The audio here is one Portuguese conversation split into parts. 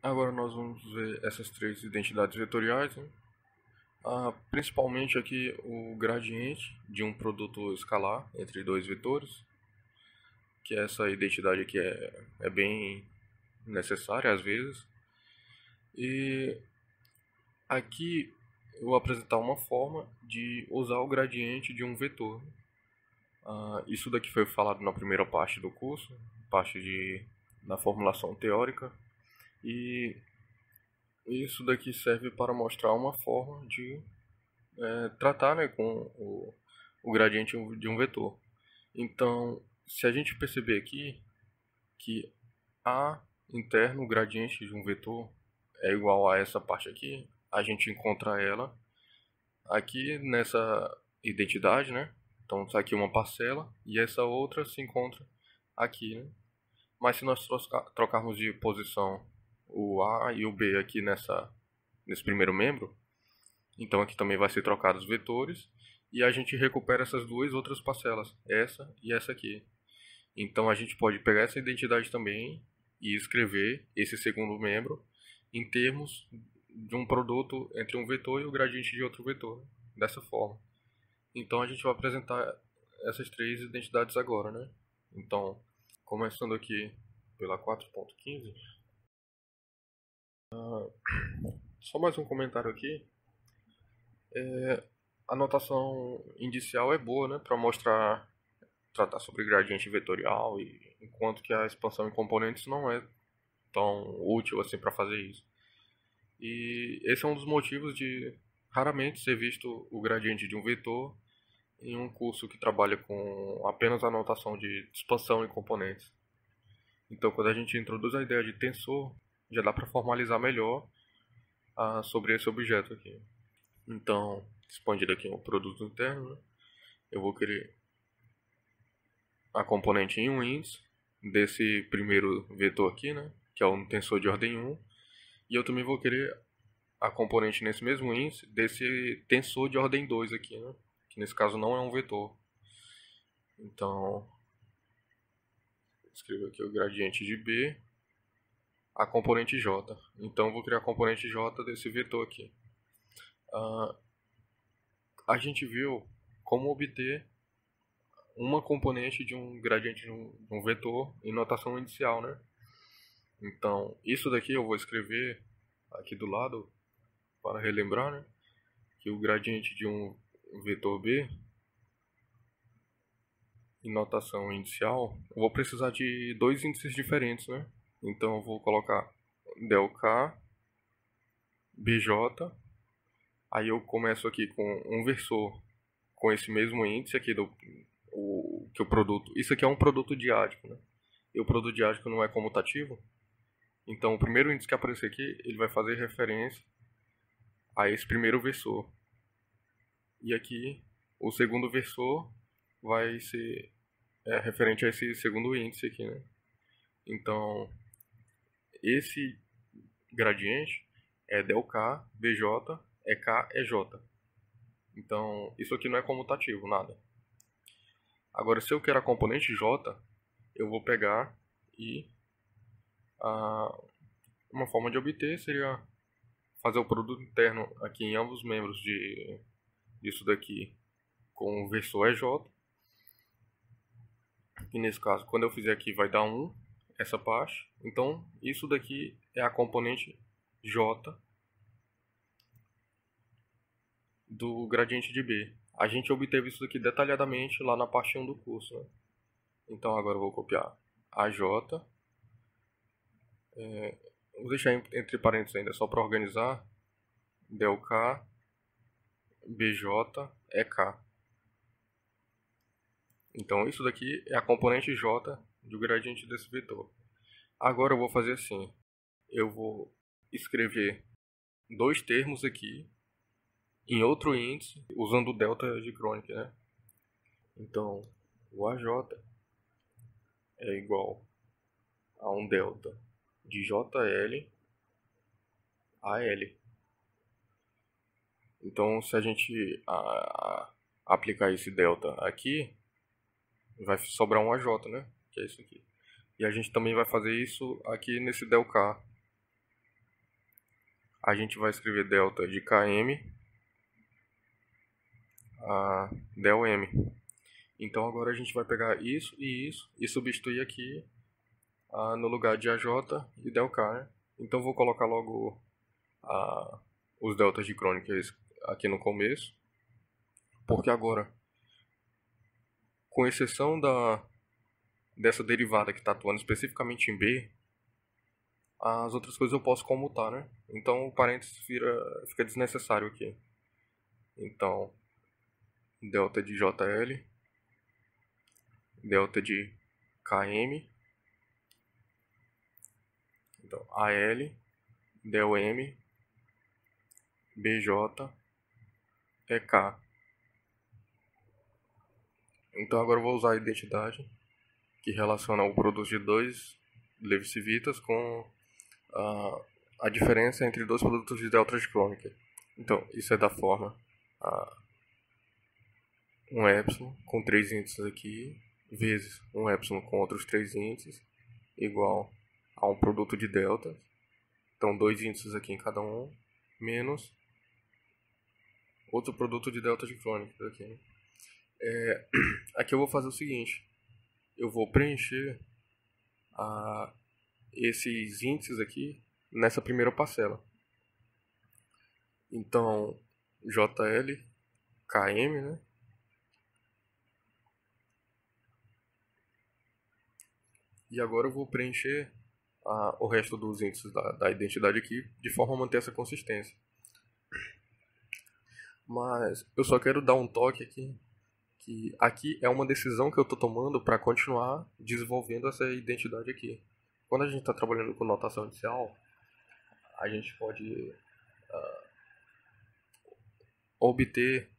Agora nós vamos ver essas três identidades vetoriais, né? Principalmente aqui o gradiente de um produto escalar entre dois vetores, que essa identidade aqui é bem necessária às vezes. E aqui eu vou apresentar uma forma de usar o gradiente de um vetor. Isso daqui foi falado na primeira parte do curso, da formulação teórica, e isso daqui serve para mostrar uma forma de tratar, né, com o gradiente de um vetor. Então, se a gente perceber aqui que A interno, o gradiente de um vetor, é igual a essa parte aqui, a gente encontra ela aqui nessa identidade, né? Então, está aqui uma parcela e essa outra se encontra aqui, né? Mas se nós trocarmos de posição o A e o B aqui nesse primeiro membro, então aqui também vai ser trocado os vetores e a gente recupera essas duas outras parcelas, essa e essa aqui. Então a gente pode pegar essa identidade também e escrever esse segundo membro em termos de um produto entre um vetor e o gradiente de outro vetor, dessa forma. Então a gente vai apresentar essas três identidades agora, né? Então, começando aqui pela 4.15, só mais um comentário aqui. A notação inicial é boa, né, para tratar sobre gradiente vetorial, e enquanto que a expansão em componentes não é tão útil assim para fazer isso. E esse é um dos motivos de raramente ser visto o gradiente de um vetor em um curso que trabalha com apenas a notação de expansão em componentes. Então, quando a gente introduz a ideia de tensor, já dá para formalizar melhor sobre esse objeto aqui. Então, expandido aqui o produto interno, né? Eu vou querer a componente em um índice desse primeiro vetor aqui, né? Que é um tensor de ordem 1. E eu também vou querer a componente nesse mesmo índice desse tensor de ordem 2 aqui, né? Que nesse caso não é um vetor. Então, escrevo aqui o gradiente de B, a componente J. Então, eu vou criar a componente J desse vetor aqui. A gente viu como obter uma componente de um gradiente de um vetor em notação inicial, né? Então, isso daqui eu vou escrever aqui do lado para relembrar, né? Que o gradiente de um vetor B em notação inicial, eu vou precisar de dois índices diferentes, né? Então eu vou colocar del K, BJ, aí eu começo aqui com um versor com esse mesmo índice aqui que o produto. Isso aqui é um produto diádico, né? E o produto diádico não é comutativo, então o primeiro índice que aparecer aqui, ele vai fazer referência a esse primeiro versor. E aqui o segundo versor vai ser referente a esse segundo índice aqui, né? Então, esse gradiente é del K, BJ, EK, EJ. Então, isso aqui não é comutativo, nada. Agora, se eu quero a componente J, eu vou pegar e uma forma de obter seria fazer o produto interno aqui em ambos os membros disso daqui com o versor EJ. E nesse caso, quando eu fizer aqui, vai dar 1, essa parte. Então, isso daqui é a componente J do gradiente de B. A gente obteve isso aqui detalhadamente lá na parte 1 do curso, né? Então agora eu vou copiar a J. Vou deixar entre parênteses ainda só para organizar. Del K, BJ, EK. Então isso daqui é a componente J do gradiente desse vetor. Agora eu vou fazer assim. Eu vou escrever dois termos aqui em outro índice usando o delta de Kronecker, né? Então o AJ é igual a um delta de JL a L. Então, se a gente aplicar esse delta aqui, vai sobrar um AJ, né? Que é isso aqui. E a gente também vai fazer isso aqui nesse del K. a gente vai escrever delta de km a del m. Então agora a gente vai pegar isso e substituir aqui no lugar de AJ e del K, né? Então vou colocar logo os deltas de crônica aqui no começo, porque agora, com exceção dessa derivada que está atuando especificamente em B, as outras coisas eu posso comutar, né? Então o parênteses fica desnecessário aqui. Então, delta de JL, delta de KM, então AL, del M, BJ, EK. Então agora eu vou usar a identidade que relaciona o produto de dois Levi-Civitas com a diferença entre dois produtos de delta de crônica. Então, isso é da forma um epsilon com 3 índices aqui, vezes um epsilon com outros 3 índices, igual a um produto de deltas. Então, 2 índices aqui em cada um, menos outro produto de delta de crônica aqui, né? Aqui eu vou fazer o seguinte, eu vou preencher esses índices aqui nessa primeira parcela. Então, JL, KM, né? E agora eu vou preencher o resto dos índices da identidade aqui de forma a manter essa consistência. Mas eu só quero dar um toque aqui, que aqui é uma decisão que eu estou tomando para continuar desenvolvendo essa identidade aqui. Quando a gente está trabalhando com notação inicial, a gente pode obter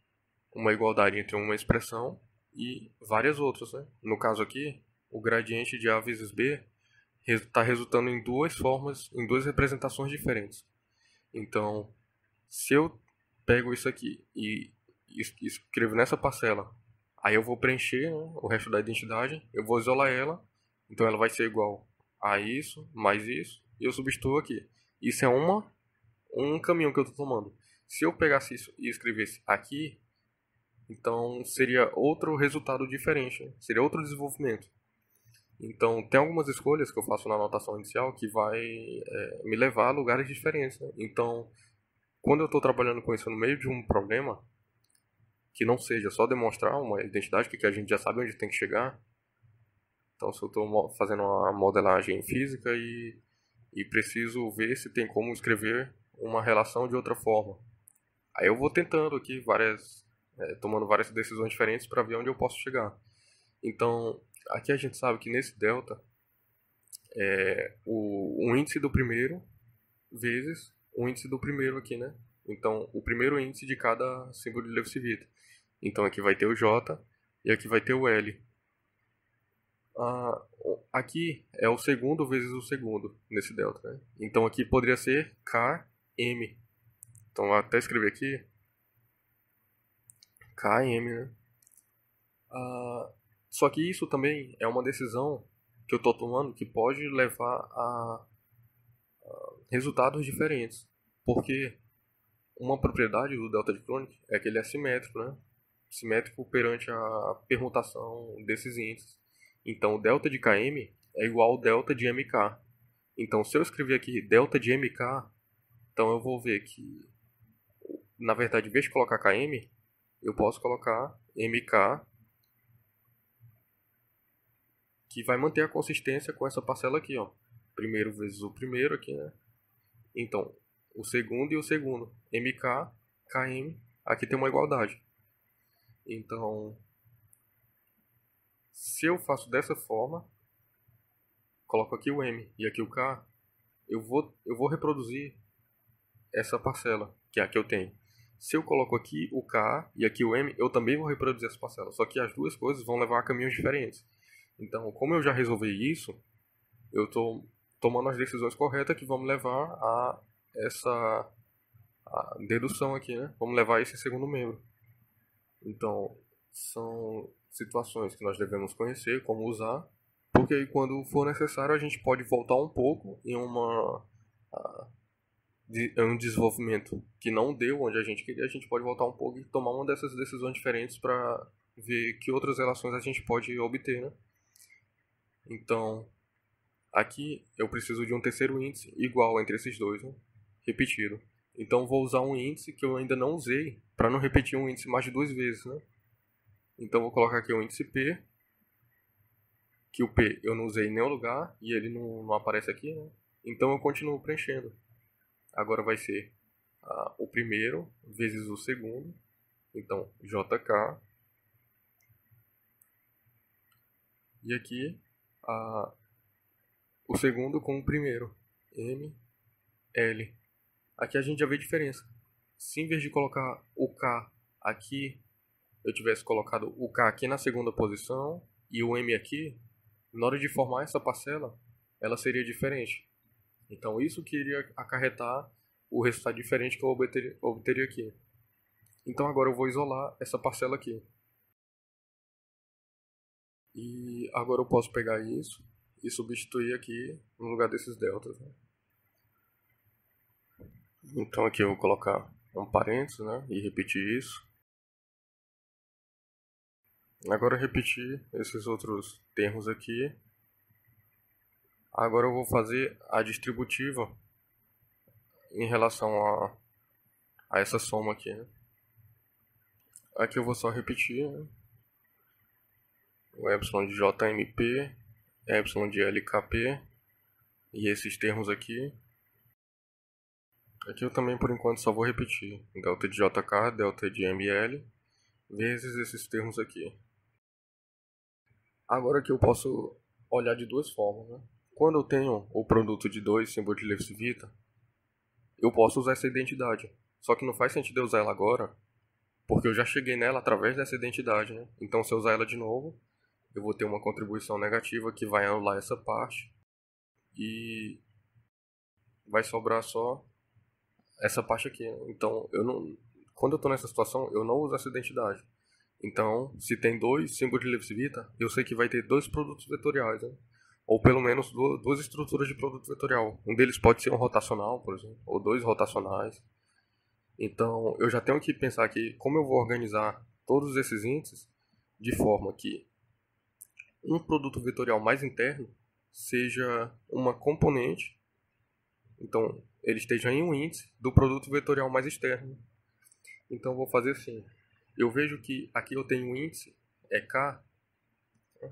uma igualdade entre uma expressão e várias outras, né? No caso aqui, o gradiente de A vezes B está resultando em duas formas, em duas representações diferentes. Então, se eu pego isso aqui e escrevo nessa parcela, aí eu vou preencher, né, o resto da identidade, eu vou isolar ela, então ela vai ser igual a isso, mais isso, e eu substituo aqui. Isso é um caminho que eu estou tomando. Se eu pegasse isso e escrevesse aqui, então seria outro resultado diferente, né? Seria outro desenvolvimento. Então, tem algumas escolhas que eu faço na anotação inicial que vai me levar a lugares diferentes, né? Então, quando eu estou trabalhando com isso no meio de um problema, que não seja só demonstrar uma identidade, que a gente já sabe onde tem que chegar. Então, se eu estou fazendo uma modelagem física e preciso ver se tem como escrever uma relação de outra forma. Aí eu vou tentando aqui tomando várias decisões diferentes para ver onde eu posso chegar. Então, aqui a gente sabe que nesse delta é o índice do primeiro vezes o índice do primeiro aqui, né? Então, o primeiro índice de cada símbolo de Levi-Civita. Então, aqui vai ter o J e aqui vai ter o L. Aqui é o segundo vezes o segundo nesse delta, né? Então, aqui poderia ser KM. Então, vou até escrever aqui KM, né? Só que isso também é uma decisão que eu estou tomando que pode levar a resultados diferentes. Porque uma propriedade do delta de Kronig é que ele é simétrico, né? Simétrico perante a permutação desses índices. Então, o delta de Km é igual ao delta de Mk. Então, se eu escrever aqui delta de Mk, então eu vou ver que, na verdade, em vez de colocar Km, eu posso colocar Mk, que vai manter a consistência com essa parcela aqui, ó. Primeiro vezes o primeiro aqui, né? Então, o segundo e o segundo. Mk, Km, aqui tem uma igualdade. Então, se eu faço dessa forma, coloco aqui o M e aqui o K, eu vou reproduzir essa parcela, que é a que eu tenho. Se eu coloco aqui o K e aqui o M, eu também vou reproduzir essa parcela. Só que as duas coisas vão levar a caminhos diferentes. Então, como eu já resolvi isso, eu estou tomando as decisões corretas que vão me levar a essa dedução aqui, né? Vamos levar a esse segundo membro. Então, são situações que nós devemos conhecer, como usar, porque aí, quando for necessário, a gente pode voltar um pouco em é um desenvolvimento que não deu onde a gente queria, a gente pode voltar um pouco e tomar uma dessas decisões diferentes para ver que outras relações a gente pode obter, né? Então, aqui eu preciso de um terceiro índice igual entre esses dois, né? Repetido. Então, vou usar um índice que eu ainda não usei para não repetir um índice mais de duas vezes, né? Então, vou colocar aqui o índice P, que o P eu não usei em nenhum lugar e ele não aparece aqui, né? Então, eu continuo preenchendo. Agora vai ser o primeiro vezes o segundo. Então, JK. E aqui o segundo com o primeiro. ML. Aqui a gente já vê a diferença. Se em vez de colocar o K aqui, eu tivesse colocado o K aqui na segunda posição e o M aqui, na hora de formar essa parcela, ela seria diferente. Então isso que iria acarretar o resultado diferente que eu obteria aqui. Então agora eu vou isolar essa parcela aqui. E agora eu posso pegar isso e substituir aqui no lugar desses deltas, né? Então aqui eu vou colocar um parênteses, né? E repetir isso. Agora repetir esses outros termos aqui. Agora eu vou fazer a distributiva em relação a essa soma aqui, né? Aqui eu vou só repetir, né? O epsilon de JMP, epsilon de LKP e esses termos aqui. Aqui eu também por enquanto só vou repetir delta de JK, delta de ML, vezes esses termos aqui. Agora que eu posso olhar de duas formas, né? Quando eu tenho o produto de dois símbolos de Leibniz-Vita, eu posso usar essa identidade. Só que não faz sentido eu usar ela agora, porque eu já cheguei nela através dessa identidade, né? Então se eu usar ela de novo, eu vou ter uma contribuição negativa que vai anular essa parte e vai sobrar só essa parte aqui. Então, quando eu estou nessa situação, eu não uso essa identidade. Então, se tem dois símbolos de Leibniz-Vita, eu sei que vai ter dois produtos vetoriais, né? Ou pelo menos duas estruturas de produto vetorial. Um deles pode ser um rotacional, por exemplo, ou dois rotacionais. Então, eu já tenho que pensar aqui como eu vou organizar todos esses índices de forma que um produto vetorial mais interno seja uma componente, então ele esteja em um índice do produto vetorial mais externo. Então, eu vou fazer assim. Eu vejo que aqui eu tenho um índice, é K,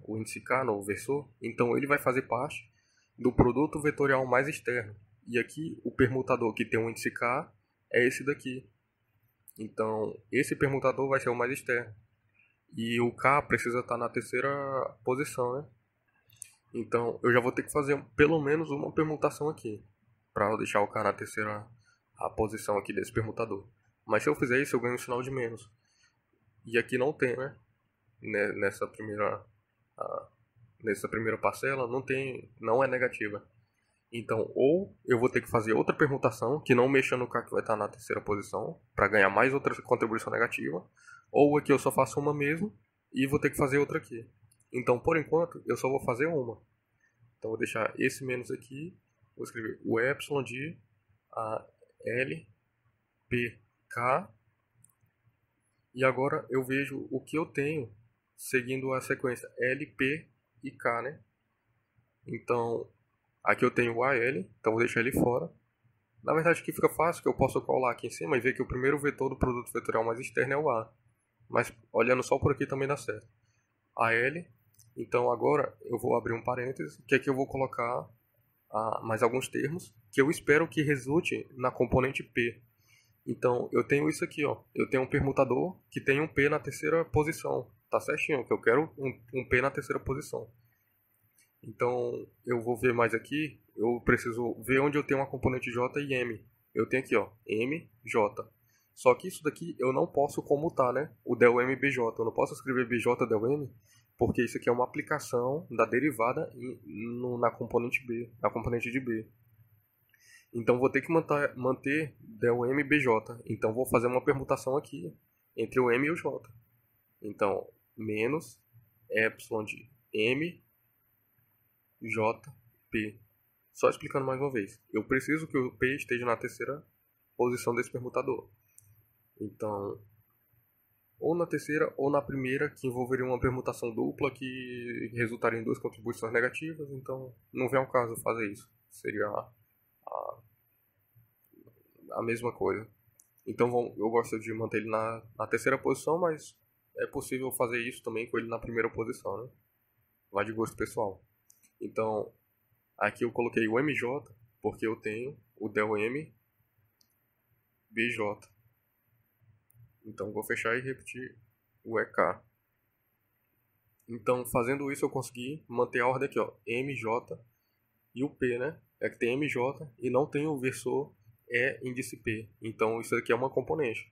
o índice K no versor, então ele vai fazer parte do produto vetorial mais externo. E aqui o permutador que tem um índice K é esse daqui. Então esse permutador vai ser o mais externo. E o K precisa estar na terceira posição, né? Então eu já vou ter que fazer pelo menos uma permutação aqui, para deixar o K na terceira posição aqui desse permutador. Mas se eu fizer isso eu ganho um sinal de menos. E aqui não tem, né? Nessa primeira parcela não é negativa. Então, ou eu vou ter que fazer outra permutação que não mexa no K que vai estar na terceira posição para ganhar mais outra contribuição negativa, ou aqui eu só faço uma mesmo e vou ter que fazer outra aqui. Então, por enquanto, eu só vou fazer uma. Então, vou deixar esse menos aqui, vou escrever o epsilon de L, P, K. E agora eu vejo o que eu tenho seguindo a sequência L, P e K, né? Então, aqui eu tenho o AL, então vou deixar ele fora. Na verdade aqui fica fácil, que eu posso colar aqui em cima e ver que o primeiro vetor do produto vetorial mais externo é o A. Mas olhando só por aqui também dá certo. AL, então agora eu vou abrir um parênteses, que aqui eu vou colocar mais alguns termos, que eu espero que resulte na componente P. Então eu tenho isso aqui, ó. Eu tenho um permutador que tem um P na terceira posição. Tá certinho, que eu quero um P na terceira posição. Então, eu vou ver mais aqui, eu preciso ver onde eu tenho uma componente J e M. Eu tenho aqui, ó, M, J. Só que isso daqui eu não posso comutar, né? O del M BJ. Eu não posso escrever BJ del M, porque isso aqui é uma aplicação da derivada na componente B, na componente de B. Então, vou ter que manter del M BJ. Então, vou fazer uma permutação aqui entre o M e o J. Então, menos epsilon de M JP Só explicando mais uma vez, eu preciso que o P esteja na terceira posição desse permutador. Então, ou na terceira ou na primeira, que envolveria uma permutação dupla que resultaria em duas contribuições negativas, então não vem ao caso fazer isso. Seria a mesma coisa. Então eu gosto de manter ele na terceira posição, mas é possível fazer isso também com ele na primeira posição, né? Vai de gosto pessoal. Então, aqui eu coloquei o MJ, porque eu tenho o del M BJ. Então vou fechar e repetir o EK. Então, fazendo isso, eu consegui manter a ordem aqui, ó, MJ e o P, né? É que tem MJ e não tem o versor índice P. Então, isso aqui é uma componente.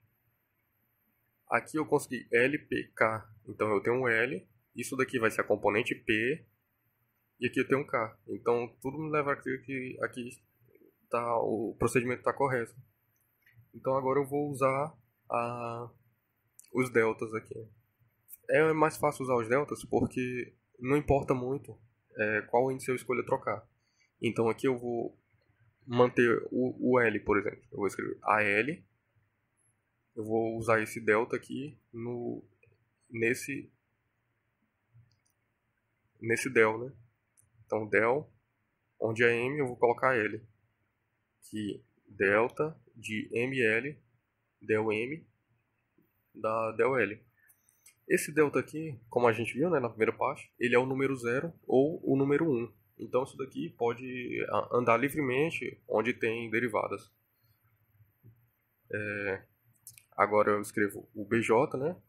Aqui eu consegui LPK. Então, eu tenho um L. Isso daqui vai ser a componente P. E aqui eu tenho um K. Então, tudo me leva a crer que aqui tá, o procedimento está correto. Então, agora eu vou usar os deltas aqui. É mais fácil usar os deltas porque não importa muito qual índice eu escolho trocar. Então aqui eu vou manter o L, por exemplo. Eu vou escrever AL. Eu vou usar esse delta aqui nesse del, né? Então del, onde é M, eu vou colocar L. Que delta de ML, del M, da del L. Esse delta aqui, como a gente viu, né, na primeira parte, ele é o número 0 ou o número 1. Então isso daqui pode andar livremente onde tem derivadas. Agora eu escrevo o BJ, né?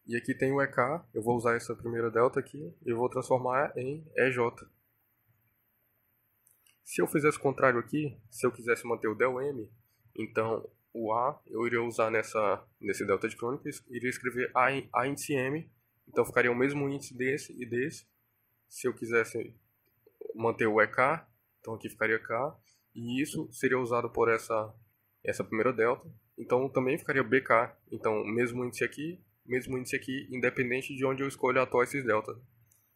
E aqui tem o EK, eu vou usar essa primeira delta aqui e vou transformar em EJ. Se eu fizesse o contrário aqui, se eu quisesse manter o del M, então o A eu iria usar nesse delta de crônica, iria escrever A índice M, então ficaria o mesmo índice desse e desse. Se eu quisesse manter o EK, então aqui ficaria K, e isso seria usado por essa primeira delta, então também ficaria BK, então mesmo índice aqui, independente de onde eu escolho atuar esses deltas.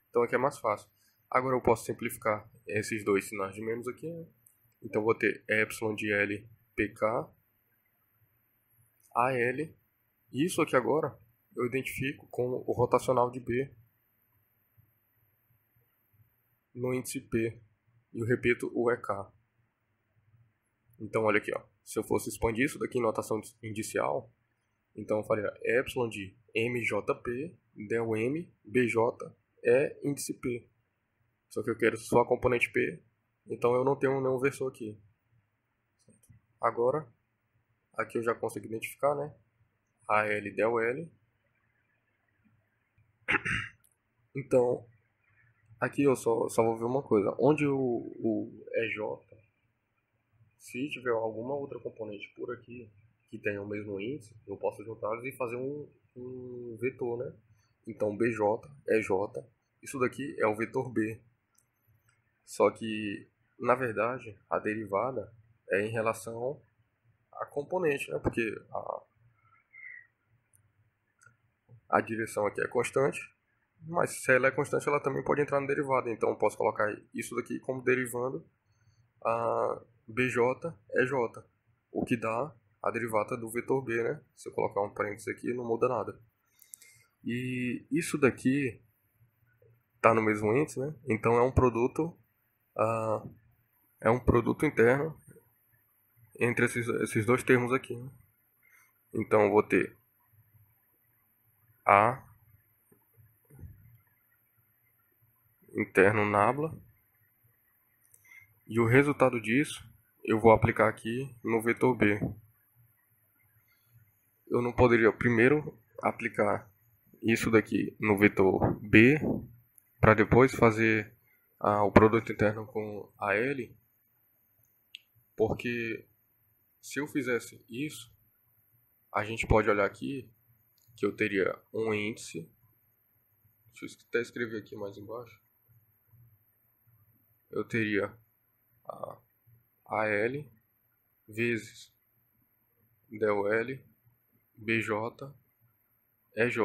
Então aqui é mais fácil. Agora eu posso simplificar esses dois sinais de menos aqui, né? Então vou ter epsilon de L PK AL. E isso aqui agora eu identifico com o rotacional de B no índice P. E eu repito o EK. Então olha aqui, ó. Se eu fosse expandir isso daqui em notação indicial, então eu faria epsilon de MJP del M BJ é índice P. Só que eu quero só a componente P, então eu não tenho nenhum versor aqui. Agora, aqui eu já consigo identificar, né? AL del L. Então, aqui eu só vou ver uma coisa. Onde o EJ, se tiver alguma outra componente por aqui que tenha o mesmo índice, eu posso juntá-los e fazer um vetor, né? Então, BJ, EJ, isso daqui é o vetor B. Só que, na verdade, a derivada é em relação à componente, né? Porque a direção aqui é constante, mas se ela é constante, ela também pode entrar no derivado. Então, eu posso colocar isso daqui como derivando a BJ EJ, o que dá a derivada do vetor B, né? Se eu colocar um parênteses aqui, não muda nada. E isso daqui está no mesmo índice, né? Então é um produto interno entre esses dois termos aqui, né? Então eu vou ter A interno nabla, e o resultado disso eu vou aplicar aqui no vetor B. Eu não poderia primeiro aplicar isso daqui no vetor B para depois fazer o produto interno com a L, porque se eu fizesse isso, a gente pode olhar aqui que eu teria um índice. Deixa eu até escrever aqui mais embaixo. Eu teria a AL vezes del L BJ EJ.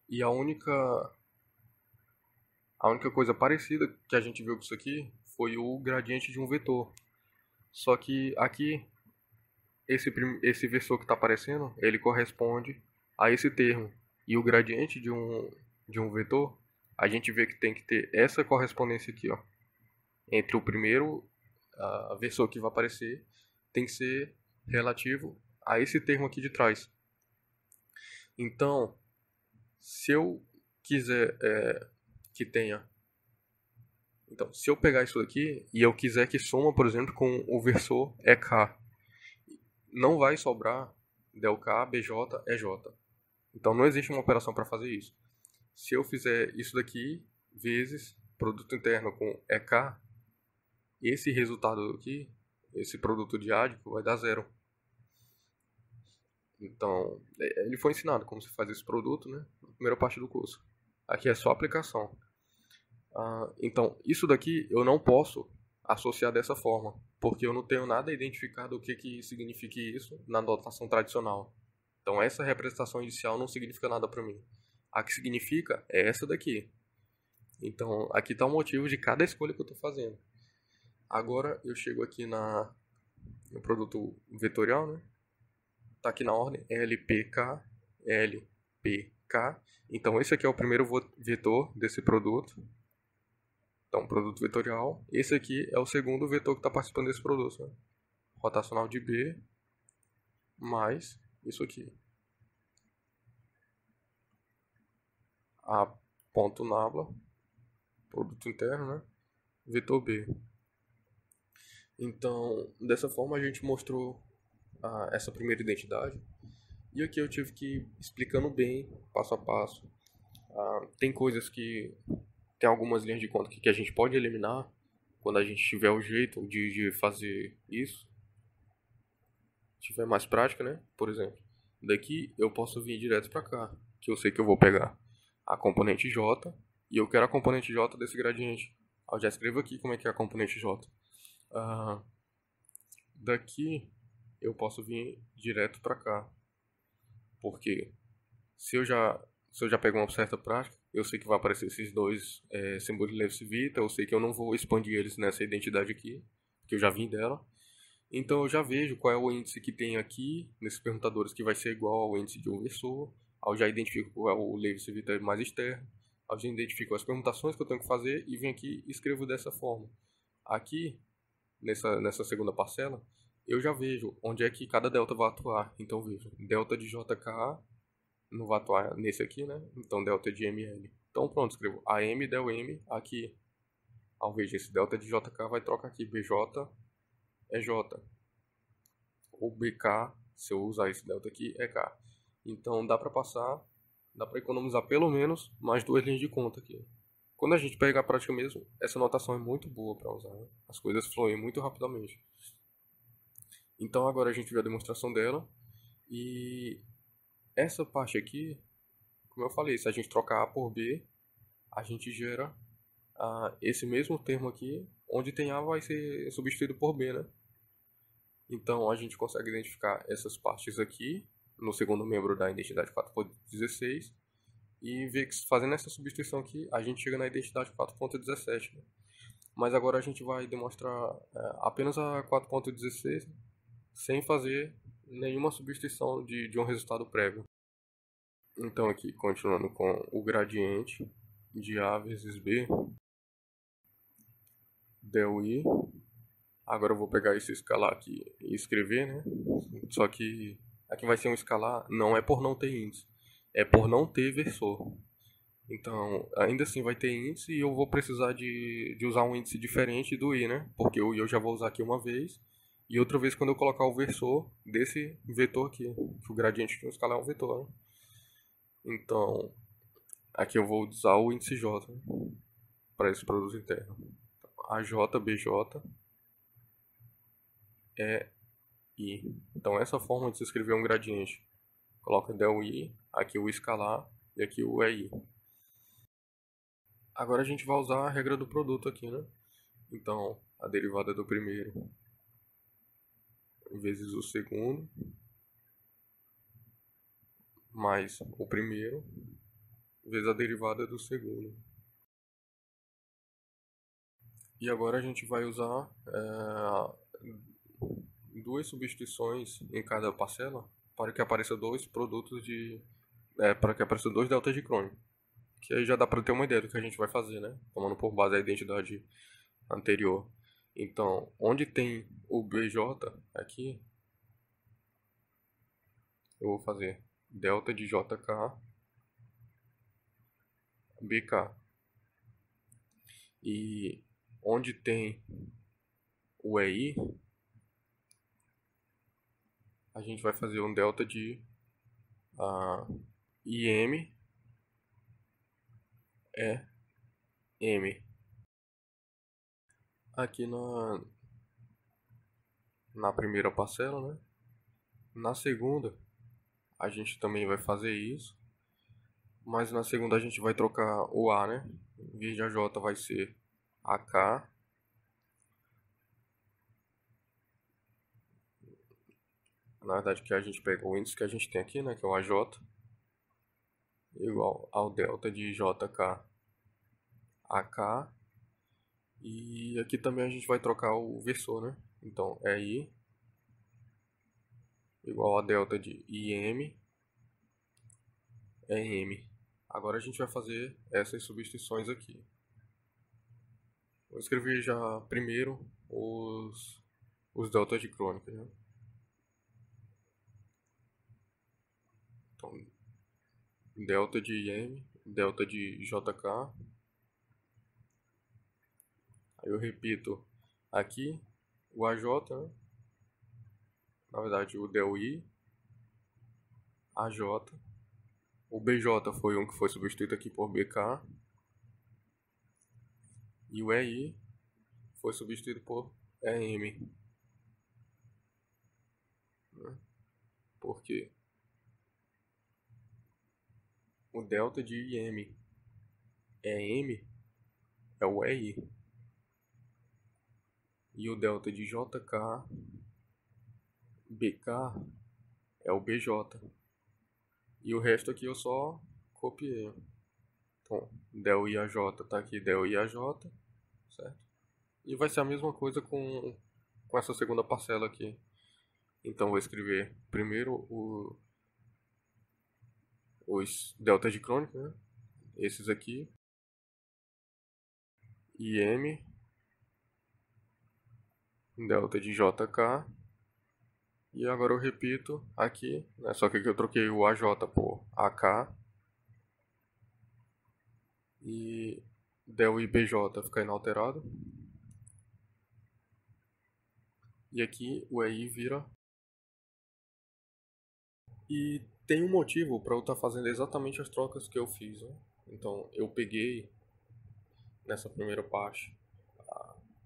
E a única A única coisa parecida que a gente viu com isso aqui foi o gradiente de um vetor. Só que aqui, esse versor que está aparecendo, ele corresponde a esse termo. E o gradiente de um vetor, a gente vê que tem que ter essa correspondência aqui, ó, entre o primeiro versor que vai aparecer, tem que ser relativo a esse termo aqui de trás. Então, se eu quiser que tenha... Então, se eu pegar isso aqui e eu quiser que soma, por exemplo, com o versor EK, não vai sobrar del K, BJ, EJ. Então, não existe uma operação para fazer isso. Se eu fizer isso daqui vezes produto interno com EK, esse resultado aqui, esse produto diádico, vai dar zero. Então, ele foi ensinado como se faz esse produto, né? Na primeira parte do curso. Aqui é só aplicação. Então, isso daqui eu não posso associar dessa forma, porque eu não tenho nada identificado o que signifique isso na notação tradicional. Então, essa representação inicial não significa nada para mim. A que significa é essa daqui. Então, aqui está o motivo de cada escolha que eu estou fazendo. Agora, eu chego aqui no produto vetorial, né? Está aqui na ordem LPK, LPK. Então, esse aqui é o primeiro vetor desse produto. Então, produto vetorial. Esse aqui é o segundo vetor que está participando desse produto, né? Rotacional de B mais isso aqui. A ponto nabla, produto interno, né? Vetor B. Então, dessa forma a gente mostrou essa primeira identidade. E aqui eu tive que ir explicando bem, passo a passo. Tem coisas que... Tem algumas linhas de conta que a gente pode eliminar quando a gente tiver o jeito de fazer isso. Tiver mais prática, né? Por exemplo, daqui eu posso vir direto para cá, que eu sei que eu vou pegar a componente J e eu quero a componente J desse gradiente. Eu já escrevo aqui como é que é a componente J. Daqui eu posso vir direto para cá, porque se eu já pego uma certa prática, eu sei que vai aparecer esses dois símbolos de Levi-Civita, eu sei que eu não vou expandir eles nessa identidade aqui, que eu já vim dela. Então eu já vejo qual é o índice que tem aqui nesses perguntadores que vai ser igual ao índice de um versor. Eu já identifico qual é o Levi-Civita mais externo. Eu já identifico as permutações que eu tenho que fazer e venho aqui e escrevo dessa forma. Aqui, nessa segunda parcela, eu já vejo onde é que cada delta vai atuar. Então vejo, delta de JK não vai atuar nesse aqui, né? Então delta de ML. Então pronto, escrevo AM del M aqui. Ao ver esse delta de JK vai trocar aqui BJ é J. O BK, se eu usar esse delta aqui, é K. Então dá para passar, dá para economizar pelo menos mais duas linhas de conta aqui. Quando a gente pega a prática mesmo, essa notação é muito boa para usar, né? As coisas fluem muito rapidamente. Então agora a gente viu a demonstração dela. E essa parte aqui, como eu falei, se a gente trocar A por B, a gente gera esse mesmo termo aqui, onde tem A vai ser substituído por B, né? Então a gente consegue identificar essas partes aqui no segundo membro da identidade 4.16 e ver que fazendo essa substituição aqui a gente chega na identidade 4.17. Né? Mas agora a gente vai demonstrar apenas a 4.16 sem fazer nenhuma substituição de um resultado prévio. Então aqui, continuando com o gradiente de A vezes B, del I. Agora eu vou pegar esse escalar aqui e escrever, né? Só que aqui vai ser um escalar, não é por não ter índice, é por não ter versor. Então, ainda assim vai ter índice e eu vou precisar de usar um índice diferente do I, né? Porque o I eu já vou usar aqui uma vez e outra vez quando eu colocar o versor desse vetor aqui, que o gradiente de um escalar é um vetor, né? Então, aqui eu vou usar o índice J, né? Para esse produto interno. AJ, BJ é I. Então essa forma de se escrever um gradiente. Coloca del I, aqui o escalar e aqui o EI. Agora a gente vai usar a regra do produto aqui, né? Então a derivada do primeiro vezes o segundo mais o primeiro vezes a derivada do segundo. E agora a gente vai usar duas substituições em cada parcela para que apareça dois produtos para que apareça dois deltas de Chrome. Que aí já dá para ter uma ideia do que a gente vai fazer, né? Tomando por base a identidade anterior. Então, onde tem o BJ aqui, eu vou fazer delta de JK BK. E onde tem o EI, a gente vai fazer um delta de IM M. Aqui na primeira parcela, né? Na segunda, a gente também vai fazer isso. Mas na segunda a gente vai trocar o A, né? Em vez de AJ vai ser AK. Na verdade que a gente pega o índice que a gente tem aqui, né? Que é o AJ. Igual ao delta de JK AK. E aqui também a gente vai trocar o versor, né? Então é I igual a delta de IM é M. Agora a gente vai fazer essas substituições aqui. Vou escrever já primeiro os deltas de crônica, né? Então, delta de IM, delta de JK. Aí eu repito aqui o AJ, né? Na verdade o del I, AJ. O BJ foi um que foi substituído aqui por BK. E o EI foi substituído por EM. Né? Porque o delta de IM EM é o EI. E o delta de JK BK é o BJ. E o resto aqui eu só copiei. Então, del IAJ tá aqui, del IAJ, certo? E vai ser a mesma coisa com essa segunda parcela aqui. Então vou escrever primeiro os deltas de crônica, né? Esses aqui. IM, delta de JK. E agora eu repito aqui, né? Só que aqui eu troquei o AJ por AK. E del IBJ fica inalterado. E aqui o EI vira. E tem um motivo para eu estar fazendo exatamente as trocas que eu fiz. Né? Então eu peguei nessa primeira parte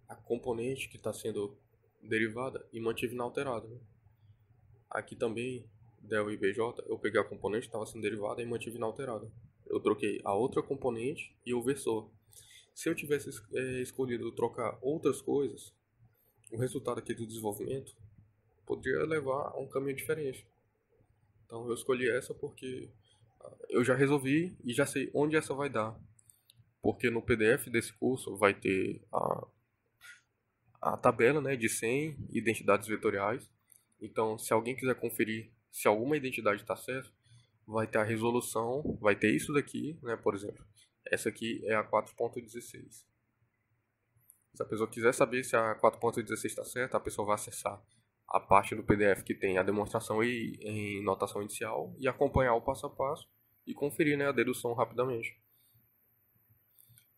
a componente que está sendo derivada e mantive inalterada. Né? Aqui também, del e bj, eu peguei a componente que estava sendo derivada e mantive inalterada. Eu troquei a outra componente e o versor. Se eu tivesse escolhido trocar outras coisas, o resultado aqui do desenvolvimento poderia levar a um caminho diferente. Então eu escolhi essa porque eu já resolvi e já sei onde essa vai dar. Porque no PDF desse curso vai ter a tabela, né, de 100 identidades vetoriais. Então, se alguém quiser conferir se alguma identidade está certa, vai ter a resolução, vai ter isso daqui, né, por exemplo. Essa aqui é a 4.16. Se a pessoa quiser saber se a 4.16 está certa, a pessoa vai acessar a parte do PDF que tem a demonstração em notação inicial e acompanhar o passo a passo e conferir, né, a dedução rapidamente.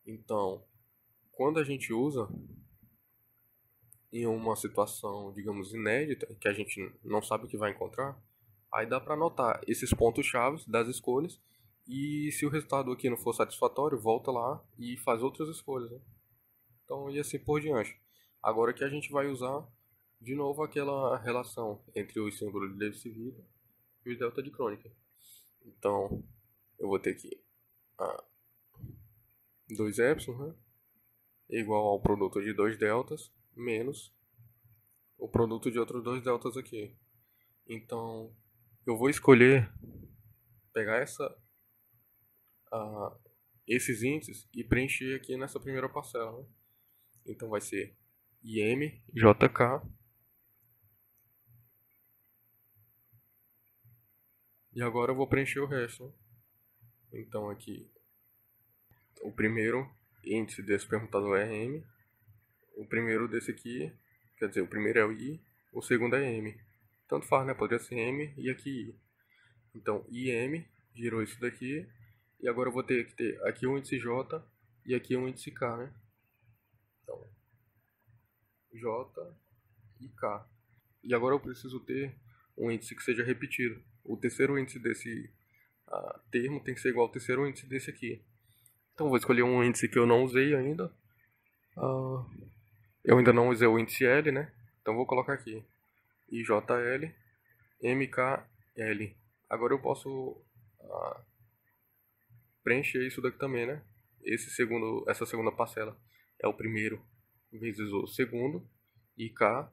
Então, quando a gente usa em uma situação, digamos, inédita, que a gente não sabe o que vai encontrar, aí dá para anotar esses pontos-chave das escolhas e se o resultado aqui não for satisfatório, volta lá e faz outras escolhas. Né? Então, e assim por diante. Agora que a gente vai usar de novo aquela relação entre o símbolo de Levi-Civita e o delta de crônica. Então, eu vou ter aqui 2 epsilon, né? Igual ao produto de 2 deltas menos o produto de outros 2 deltas aqui. Então, eu vou escolher pegar esses índices e preencher aqui nessa primeira parcela. Né? Então vai ser IMJK. E agora eu vou preencher o resto. Então aqui, o primeiro índice desse permutador é M. O primeiro desse aqui, quer dizer, o primeiro é o I, o segundo é M. Tanto faz, né? Poderia ser M e aqui I. Então, IM gerou isso daqui. E agora eu vou ter que ter aqui um índice J e aqui um índice K, né? Então, J e K. E agora eu preciso ter um índice que seja repetido. O terceiro índice desse termo tem que ser igual ao terceiro índice desse aqui. Então vou escolher um índice que eu não usei ainda. Eu ainda não usei o índice L, né? Então vou colocar aqui IJL, MKL. Agora eu posso preencher isso daqui também, né? Essa segunda parcela é o primeiro vezes o segundo, IK.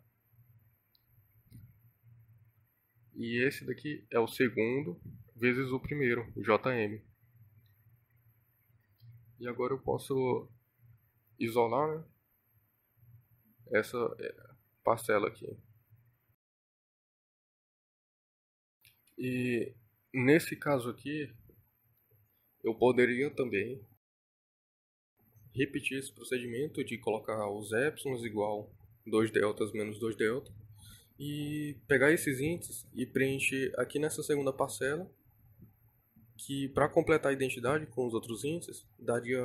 E esse daqui é o segundo vezes o primeiro, JM. E agora eu posso isolar, né, essa parcela aqui. E nesse caso aqui, eu poderia também repetir esse procedimento de colocar os épsilons igual 2 deltas menos 2 delta e pegar esses índices e preencher aqui nessa segunda parcela, que para completar a identidade com os outros índices daria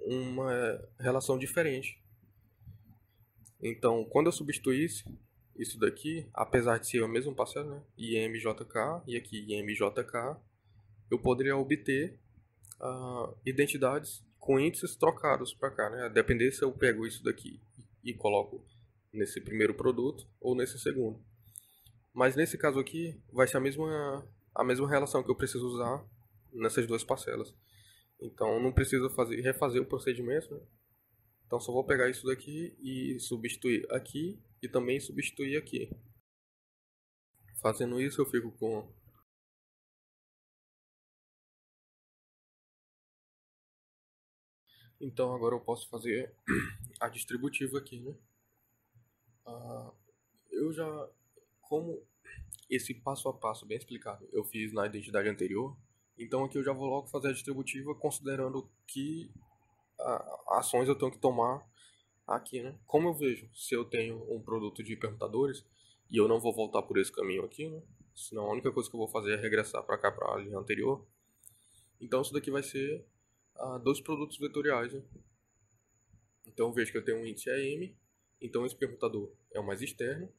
uma relação diferente. Então, quando eu substituísse isso daqui, apesar de ser a mesma parcela, né, IMJK e aqui IMJK, eu poderia obter identidades com índices trocados para cá, né? A depender se eu pego isso daqui e coloco nesse primeiro produto ou nesse segundo. Mas nesse caso aqui vai ser a mesma relação que eu preciso usar nessas duas parcelas. Então não preciso refazer o procedimento, né? Então só vou pegar isso daqui e substituir aqui e também substituir aqui. Fazendo isso eu fico com Então agora eu posso fazer a distributiva aqui, né? Eu já, como esse passo a passo bem explicado eu fiz na identidade anterior, então aqui eu já vou logo fazer a distributiva considerando que ações eu tenho que tomar aqui, né? Como eu vejo, se eu tenho um produto de permutadores e eu não vou voltar por esse caminho aqui, né? Senão a única coisa que eu vou fazer é regressar para cá, para a linha anterior. Então isso daqui vai ser dois produtos vetoriais, né? Então eu vejo que eu tenho um índice M, então esse permutador é o mais externo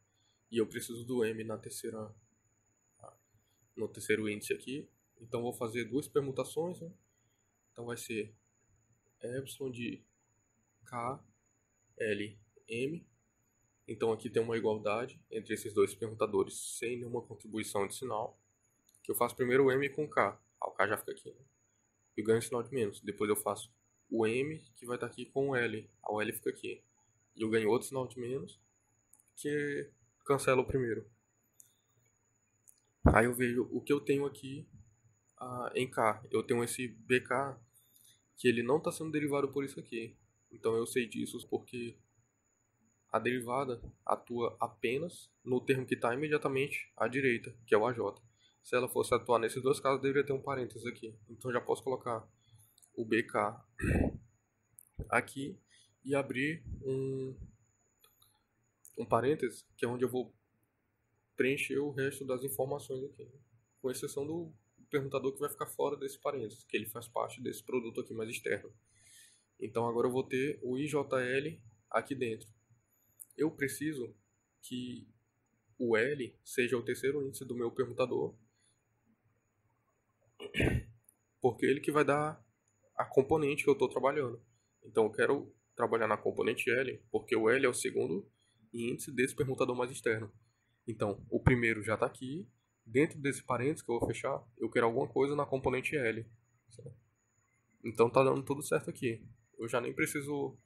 e eu preciso do M no terceiro índice aqui. Então vou fazer duas permutações, né? Então vai ser epsilon de K, L, M. Então aqui tem uma igualdade entre esses dois permutadores sem nenhuma contribuição de sinal. Que eu faço primeiro o M com K. O K já fica aqui, né? Eu ganho sinal de menos. Depois eu faço o M, que vai estar aqui com o L. O L fica aqui. E eu ganho outro sinal de menos, que cancela o primeiro. Aí eu vejo o que eu tenho aqui em K. Eu tenho esse BK, que ele não está sendo derivado por isso aqui. Então eu sei disso porque a derivada atua apenas no termo que está imediatamente à direita, que é o AJ. Se ela fosse atuar nesses dois casos, deveria ter um parênteses aqui. Então já posso colocar o BK aqui e abrir um parênteses, que é onde eu vou preencher o resto das informações aqui, com exceção do perguntador que vai ficar fora desse parênteses, que ele faz parte desse produto aqui mais externo. Então agora eu vou ter o IJL aqui dentro. Eu preciso que o L seja o terceiro índice do meu permutador, porque ele que vai dar a componente que eu estou trabalhando. Então eu quero trabalhar na componente L, porque o L é o segundo índice desse permutador mais externo. Então, o primeiro já está aqui. Dentro desse parênteses que eu vou fechar, eu quero alguma coisa na componente L. Certo? Então tá dando tudo certo aqui. Eu já nem preciso...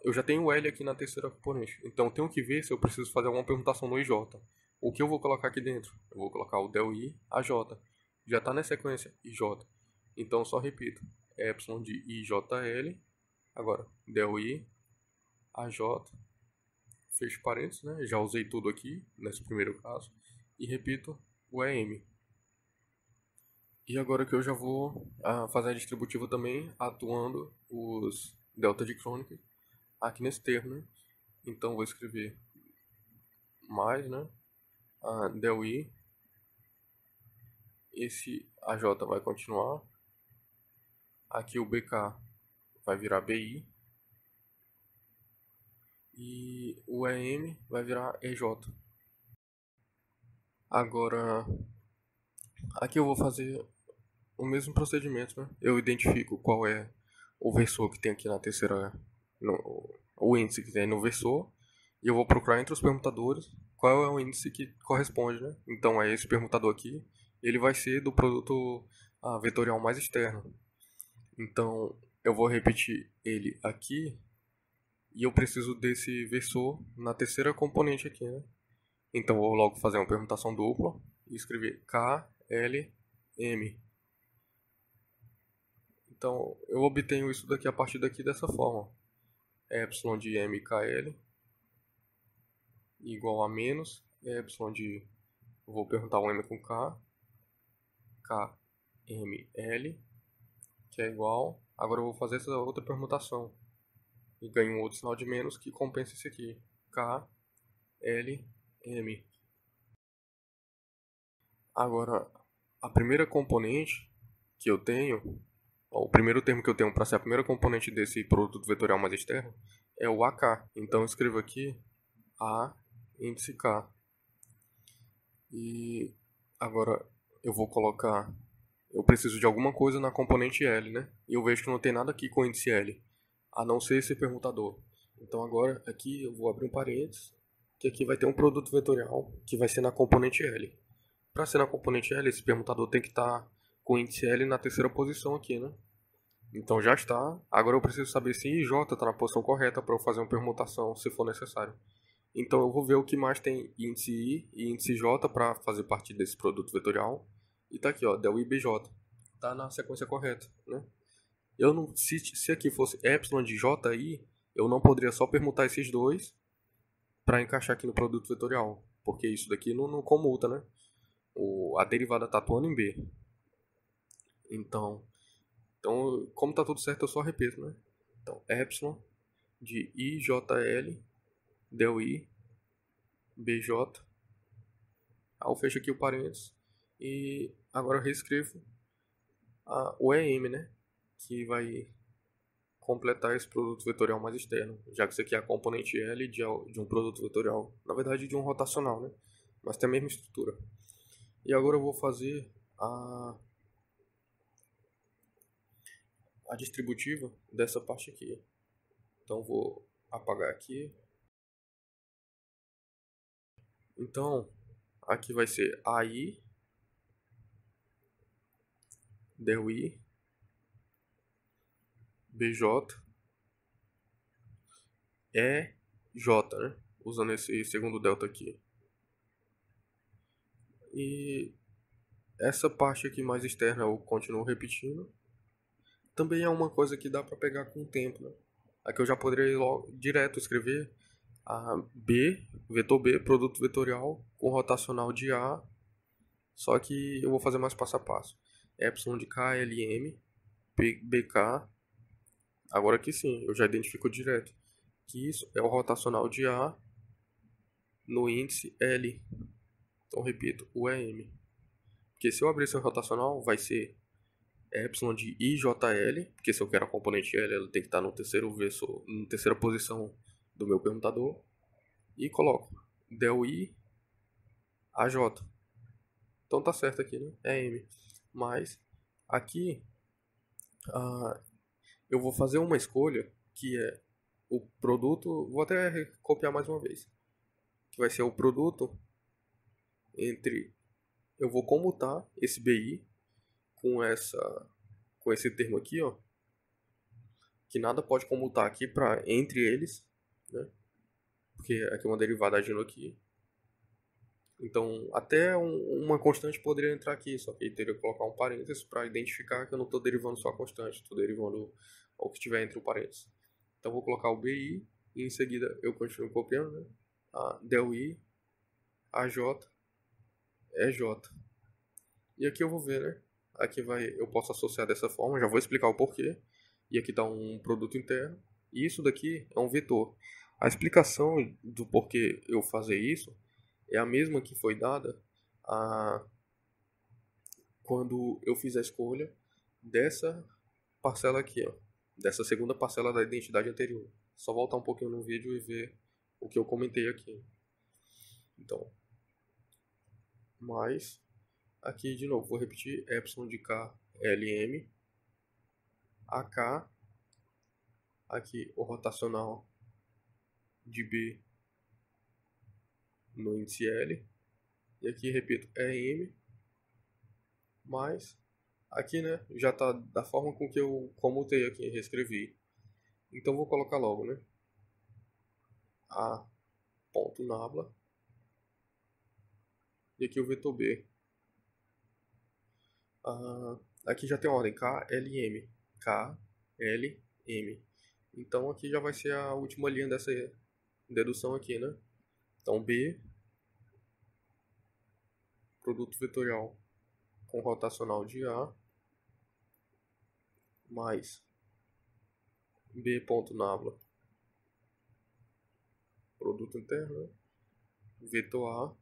eu já tenho o L aqui na terceira componente. Então eu tenho que ver se eu preciso fazer alguma permutação no IJ. O que eu vou colocar aqui dentro? Eu vou colocar o del I, AJ. Já está na sequência IJ. Então eu só repito. Epsilon de IJL Agora, del I, AJ, fecho parênteses, né? Já usei tudo aqui, nesse primeiro caso. E repito o EM. E agora que eu já vou fazer a distributiva também, atuando os delta de Kronecker aqui nesse termo, né? Então vou escrever mais, né? Del I, esse AJ vai continuar. Aqui o BK vai virar BI. E o EM vai virar EJ. Agora, aqui eu vou fazer o mesmo procedimento, né? Eu identifico qual é o versor que tem aqui na terceira, o índice que tem no versor, e eu vou procurar entre os permutadores qual é o índice que corresponde, né? Então é esse permutador aqui, ele vai ser do produto vetorial mais externo. Então eu vou repetir ele aqui e eu preciso desse versor na terceira componente aqui, né? Então eu vou logo fazer uma permutação dupla e escrever KLM. Então eu obtenho isso daqui a partir daqui dessa forma. Epsilon de MKL igual a menos Epsilon de, eu vou perguntar um M com K, KML, que é igual, agora eu vou fazer essa outra permutação e ganho um outro sinal de menos que compensa esse aqui, KLM. Agora, a primeira componente que eu tenho, o primeiro termo que eu tenho para ser a primeira componente desse produto vetorial mais externo é o AK. Então eu escrevo aqui A índice K. E agora eu vou colocar, eu preciso de alguma coisa na componente L, né? E eu vejo que não tem nada aqui com índice L, a não ser esse permutador. Então agora aqui eu vou abrir um parênteses, que aqui vai ter um produto vetorial que vai ser na componente L. Para ser na componente L, esse permutador tem que estar com índice L na terceira posição aqui, né? Então já está. Agora eu preciso saber se IJ está na posição correta para eu fazer uma permutação, se for necessário. Então eu vou ver o que mais tem índice I e índice J para fazer parte desse produto vetorial. E tá aqui, ó, del IBJ. Tá na sequência correta, né? Eu não, se aqui fosse epsilon de JI, eu não poderia só permutar esses dois para encaixar aqui no produto vetorial, porque isso daqui não comuta, né? A derivada está atuando em B. Então, como está tudo certo, eu só repito, né? Então, epsilon de IJL del I BJ. Eu fecho aqui o parênteses e agora eu reescrevo o EM, né? Que vai completar esse produto vetorial mais externo, já que isso aqui é a componente L de um produto vetorial, na verdade de um rotacional, né? Mas tem a mesma estrutura. E agora eu vou fazer a distributiva dessa parte aqui. Então vou apagar aqui. Então aqui vai ser AI del I BJ EJ, né? Usando esse segundo delta aqui. E essa parte aqui mais externa eu continuo repetindo. Também é uma coisa que dá para pegar com o tempo, né? Aqui eu já poderia logo, direto escrever B, vetor B, produto vetorial com rotacional de A, só que eu vou fazer mais passo a passo. Epsilon de KLM, BK, agora aqui sim, eu já identifico direto que isso é o rotacional de A no índice L. Então repito, o EM. Porque se eu abrir esse rotacional, vai ser epsilon de IJL, porque se eu quero a componente L, ela tem que estar no terceiro versor, na terceira posição do meu permutador. E coloco del I AJ. Então tá certo aqui, né? É M. Mas aqui eu vou fazer uma escolha que é o produto. Vou até copiar mais uma vez. Que vai ser o produto entre. Eu vou comutar esse BI com esse termo aqui, ó, que nada pode comutar aqui para entre eles, né? Porque aqui é uma derivada agindo aqui. Então, até uma constante poderia entrar aqui, só que teria que colocar um parênteses para identificar que eu não estou derivando só a constante, estou derivando o que estiver entre o parênteses. Então vou colocar o BI e em seguida eu continuo copiando, né? A del I, AJ, EJ. E aqui eu vou ver, né? Aqui eu posso associar dessa forma, já vou explicar o porquê. E aqui está um produto interno. E isso daqui é um vetor. A explicação do porquê eu fazer isso é a mesma que foi dada quando eu fiz a escolha dessa parcela aqui, ó, dessa segunda parcela da identidade anterior. Só voltar um pouquinho no vídeo e ver o que eu comentei aqui. Então, mais aqui de novo, vou repetir, epsilon de K, LM, AK, aqui o rotacional de B no índice L, e aqui repito, EM, mais, aqui né, já está da forma com que eu comutei aqui, reescrevi. Então vou colocar logo, né, A ponto nabla, e aqui o vetor B. Aqui já tem ordem KLM, KLM. Então aqui já vai ser a última linha dessa dedução aqui, né? Então B, produto vetorial com rotacional de A, mais B ponto nabla, produto interno, né? Vetor A,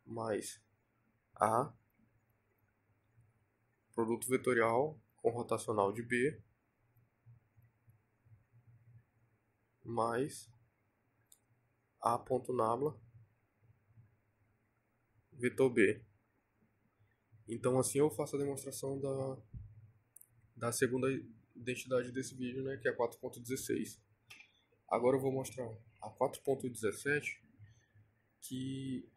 mais A, produto vetorial com rotacional de B, mais A ponto nabla, vetor B. Então assim eu faço a demonstração da segunda identidade desse vídeo, né, que é a 4.16. Agora eu vou mostrar a 4.17, que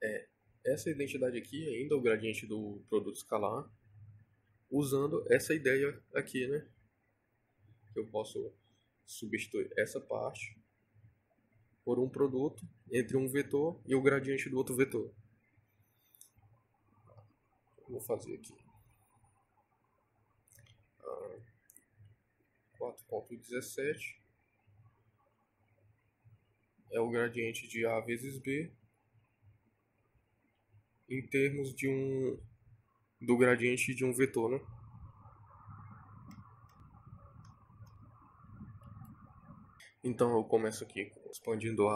é essa identidade aqui, ainda o gradiente do produto escalar, usando essa ideia aqui, né? Eu posso substituir essa parte por um produto entre um vetor e o gradiente do outro vetor. Vou fazer aqui 4.17 é o gradiente de A vezes B em termos do gradiente de um vetor, né? Então eu começo aqui expandindo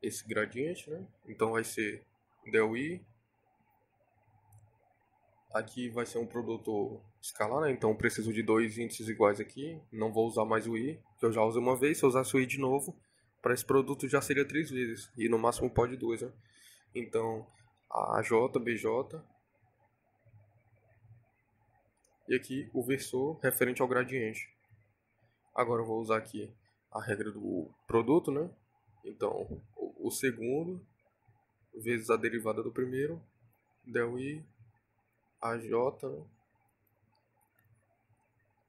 esse gradiente, né? Então vai ser del I. Aqui vai ser um produto escalar, né? Então eu preciso de dois índices iguais aqui. Não vou usar mais o I, que eu já usei uma vez. Se eu usasse o I de novo, para esse produto já seria 3 vezes. E no máximo pode 2, né? Então, AJ, BJ. E aqui o versor referente ao gradiente. Agora eu vou usar aqui a regra do produto, né? Então, o segundo vezes a derivada do primeiro, del I, AJ,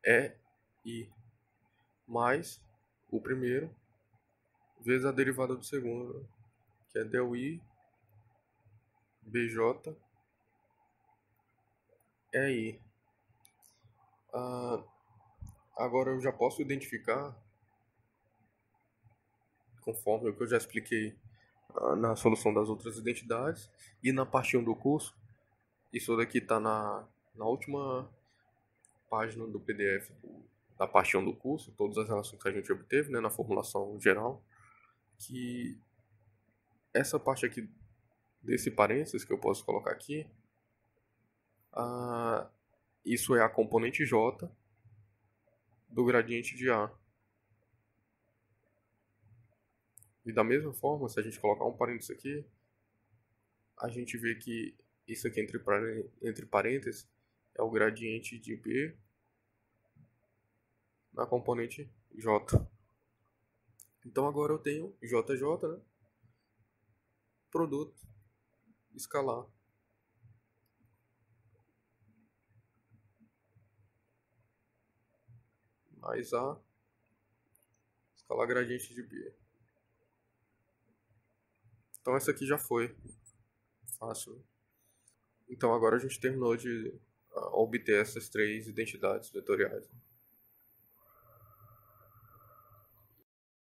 né? I mais o primeiro vezes a derivada do segundo, né? Que é del I, BJ, I. Agora eu já posso identificar, conforme o que eu já expliquei na solução das outras identidades e na parte 1 do curso. Isso daqui está na última página do PDF da parte 1 do curso, todas as relações que a gente obteve, né, na formulação geral, que essa parte aqui desse parênteses que eu posso colocar aqui, isso é a componente J do gradiente de A. E da mesma forma, se a gente colocar um parênteses aqui, a gente vê que isso aqui entre parênteses é o gradiente de B na componente J. Então agora eu tenho JJ, né? Produto escalar mais A escalar gradiente de B. Então essa aqui já foi fácil. Então agora a gente terminou de obter essas três identidades vetoriais.